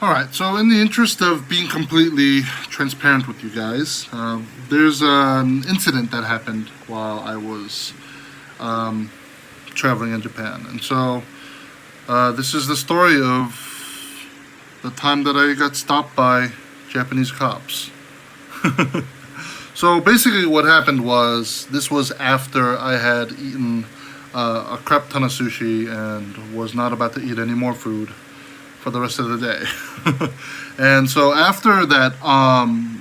Alright, so in the interest of being completely transparent with you guys, there's an incident that happened while I was um, traveling in Japan. And so this is the story of the time that I got stopped by Japanese cops. So basically, what happened was this was after I had eaten a crap ton of sushi and was not about to eat any more food for the rest of the day. And so after that,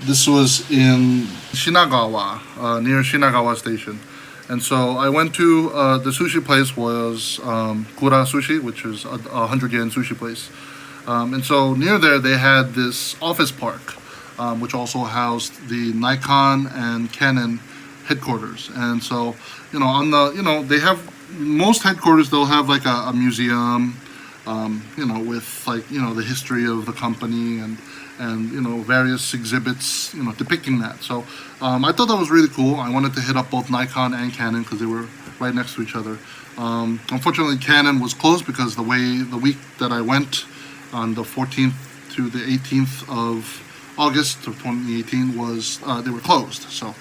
this was in Shinagawa, near Shinagawa Station. And so I went to the sushi place was Kura Sushi, which is a 100 yen sushi place. And so near there, they had this office park, which also housed the Nikon and Canon headquarters. And so, on the, they have most headquarters, they'll have like a museum, with like, the history of the company and various exhibits, depicting that. So I thought that was really cool. I wanted to hit up both Nikon and Canon because they were right next to each other. Unfortunately, Canon was closed because the week that I went on the 14th to the 18th of August of 2018 was they were closed. So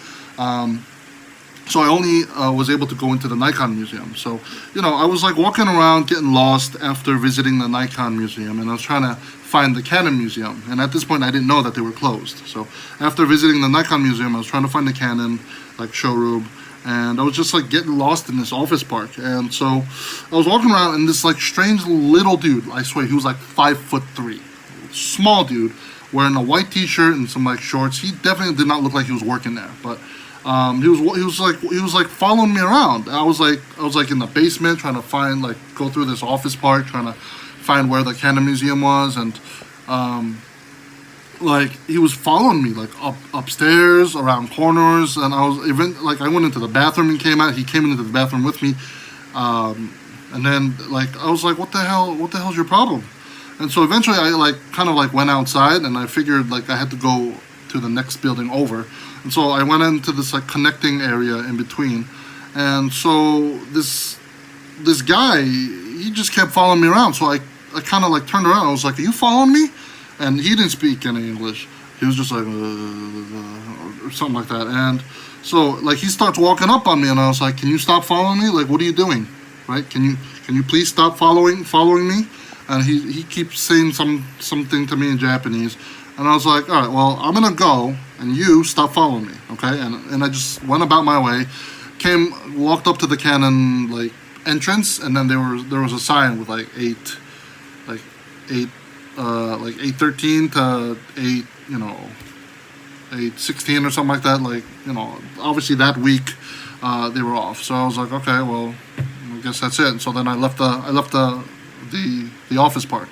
I only was able to go into the Nikon museum. So, I was like walking around getting lost after visiting the Nikon museum, and I was trying to find the Canon museum. And at this point, I didn't know that they were closed. So after visiting the Nikon museum, I was trying to find the Canon like showroom, and I was just like getting lost in this office park. And so I was walking around, and this like strange little dude, I swear, he was like 5'3", small dude, wearing a white T-shirt and some like shorts. He definitely did not look like he was working there, but he was like following me around. I was like in the basement trying to find like go through this office park trying to find where the Canon Museum was, and like he was following me like upstairs around corners, and I was even like I went into the bathroom and came out. He came into the bathroom with me, and then like I was like, what the hell's your problem? And so eventually I like kind of like went outside, and I figured like I had to go to the next building over. And so I went into this like connecting area in between. And so this guy, he just kept following me around. So I kind of like turned around. I was like, are you following me? And he didn't speak any English. He was just like, or something like that. And so like he starts walking up on me, and I was like, can you stop following me? Like, what are you doing? Right? Can you please stop following me? And he keeps saying something to me in Japanese. And I was like, all right, well, I'm going to go, and you stop following me, okay? And I just went about my way, walked up to the Canon, like, entrance, and then there was a sign with, like, 813 to 816 or something like that. Like, obviously that week they were off. So I was like, okay, well, I guess that's it. And so then I left the office park.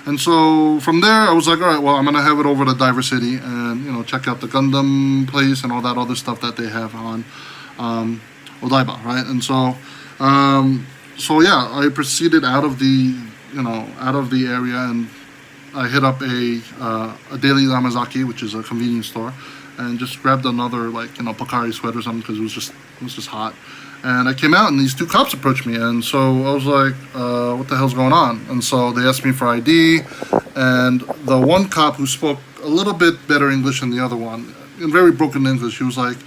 And so from there, I was like, all right, well, I'm going to have it over to Diver City and, check out the Gundam place and all that other stuff that they have on Odaiba, right? And so yeah, I proceeded out of the area, and I hit up a Daily Yamazaki, which is a convenience store, and just grabbed another, Pocari sweat or something because it was just hot. And I came out, and these two cops approached me, and so I was like, what the hell's going on? And so they asked me for ID, and the one cop who spoke a little bit better English than the other one, in very broken English, he was like,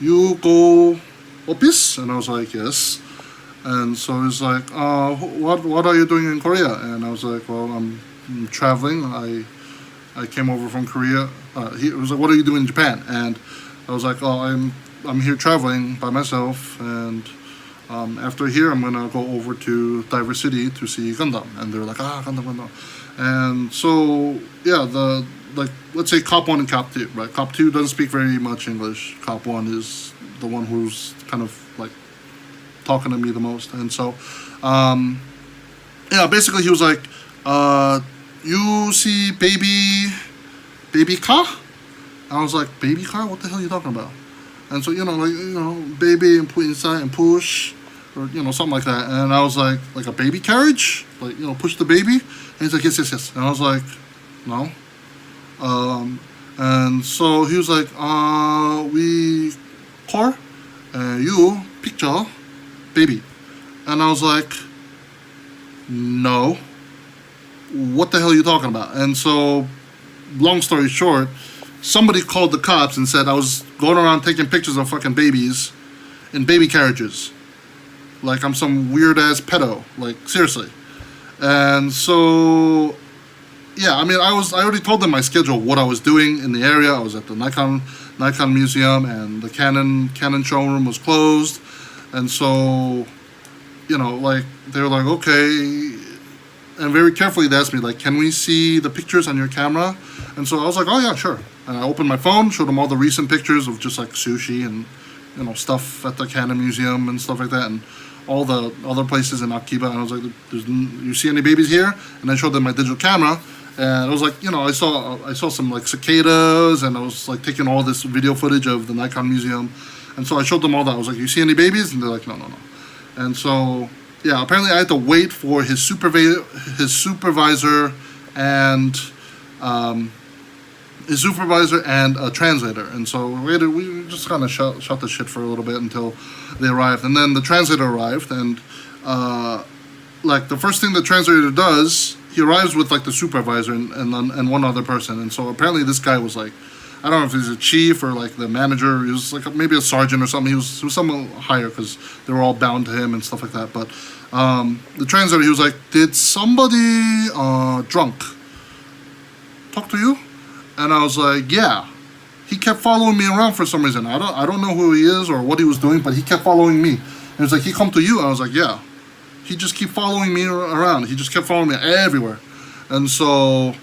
you go office? And I was like, yes. And so he was like, what are you doing in Korea? And I was like, well, I'm traveling. I came over from Korea. He was like, what are you doing in Japan? And I was like, oh, I'm here traveling by myself, and after here I'm gonna go over to Diver City to see Gundam. And they're like, Gundam. And so yeah, let's say cop 1 and cop 2, right? Cop 2 doesn't speak very much English. Cop 1 is the one who's kind of like talking to me the most. And so yeah, basically he was like, you see baby car? And I was like, baby car? What the hell are you talking about? And so, baby, and put inside and push, or, something like that. And I was like a baby carriage? Like, push the baby? And he's like, yes. And I was like, no. And so he was like, we car, you picture, baby. And I was like, no. what the hell are you talking about? And so, long story short, somebody called the cops and said I was going around taking pictures of fucking babies in baby carriages. Like I'm some weird ass pedo. Like, seriously. And so, yeah, I mean, I already told them my schedule, what I was doing in the area. I was at the Nikon Museum, and the Canon showroom was closed. And so, like, they were like, okay. And very carefully they asked me, like, can we see the pictures on your camera? And so I was like, oh yeah, sure. And I opened my phone, showed them all the recent pictures of just like sushi and stuff at the Canon Museum and stuff like that, and all the other places in Akiba. And I was like, you see any babies here? And I showed them my digital camera, and it was like, I saw some like cicadas, and I was like taking all this video footage of the Nikon Museum. And so I showed them all that. I was like, you see any babies? And they're like, no. And so, yeah, apparently I had to wait for his supervisor and a translator. And so we just kind of shut the shit for a little bit until they arrived. And then the translator arrived, and like the first thing the translator does, he arrives with like the supervisor and one other person. And so apparently this guy was like, I don't know if he's a chief or like the manager. He was like maybe a sergeant or something. He was someone higher, because they were all bound to him and stuff like that. But the translator, he was like, did somebody drunk talk to you? And I was like, yeah. He kept following me around for some reason. I don't know who he is or what he was doing, but he kept following me. And he was like, he come to you? And I was like, yeah. He just kept following me around. He just kept following me everywhere. And so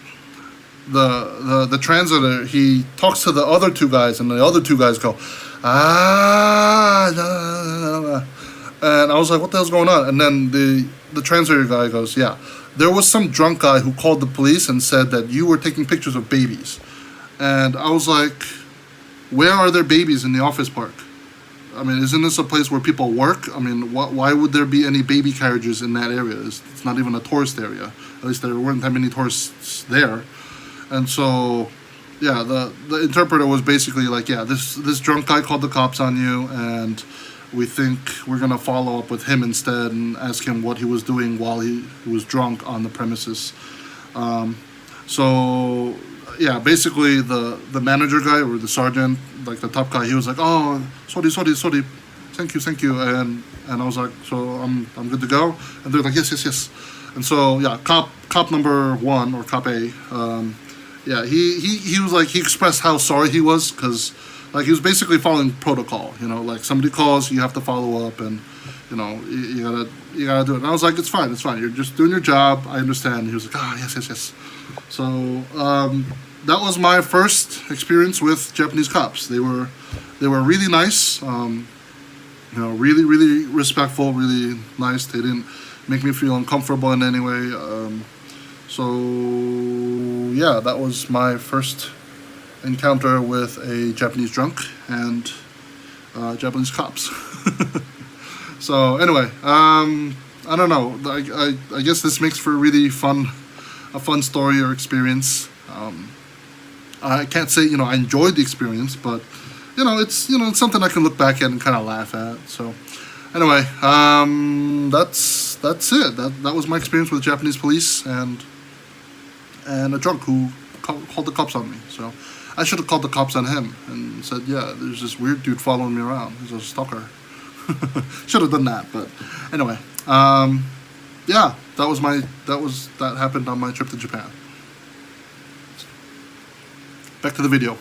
the translator, he talks to the other two guys, and the other two guys go, and I was like, what the hell's going on? And then the translator guy goes, yeah, there was some drunk guy who called the police and said that you were taking pictures of babies. And I was like, where are there babies in the office park? I mean, isn't this a place where people work? I mean, why would there be any baby carriages in that area? It's not even a tourist area. At least there weren't that many tourists there. And so, yeah, the interpreter was basically like, yeah, this drunk guy called the cops on you, and we think we're going to follow up with him instead and ask him what he was doing while he was drunk on the premises. So, yeah, basically the manager guy or the sergeant, like the top guy, he was like, oh, sorry, thank you. And I was like, so I'm good to go? And they're like, yes. And so, yeah, cop number one, or cop A, yeah, he was like, he expressed how sorry he was, because like he was basically following protocol, like somebody calls, you have to follow up, and you gotta do it. And I was like, it's fine, you're just doing your job, I understand. And he was like, yes. So that was my first experience with Japanese cops. They were really nice, really, really respectful, really nice. They didn't make me feel uncomfortable in any way. So yeah, that was my first encounter with a Japanese drunk and Japanese cops. So anyway, I don't know. I guess this makes for a fun story or experience. I can't say I enjoyed the experience, but it's something I can look back at and kind of laugh at. So anyway, that's it. That was my experience with Japanese police and a drunk who called the cops on me. So I should have called the cops on him and said, yeah, there's this weird dude following me around. He's a stalker. Should have done that, but anyway, yeah, that happened on my trip to Japan. Back to the video.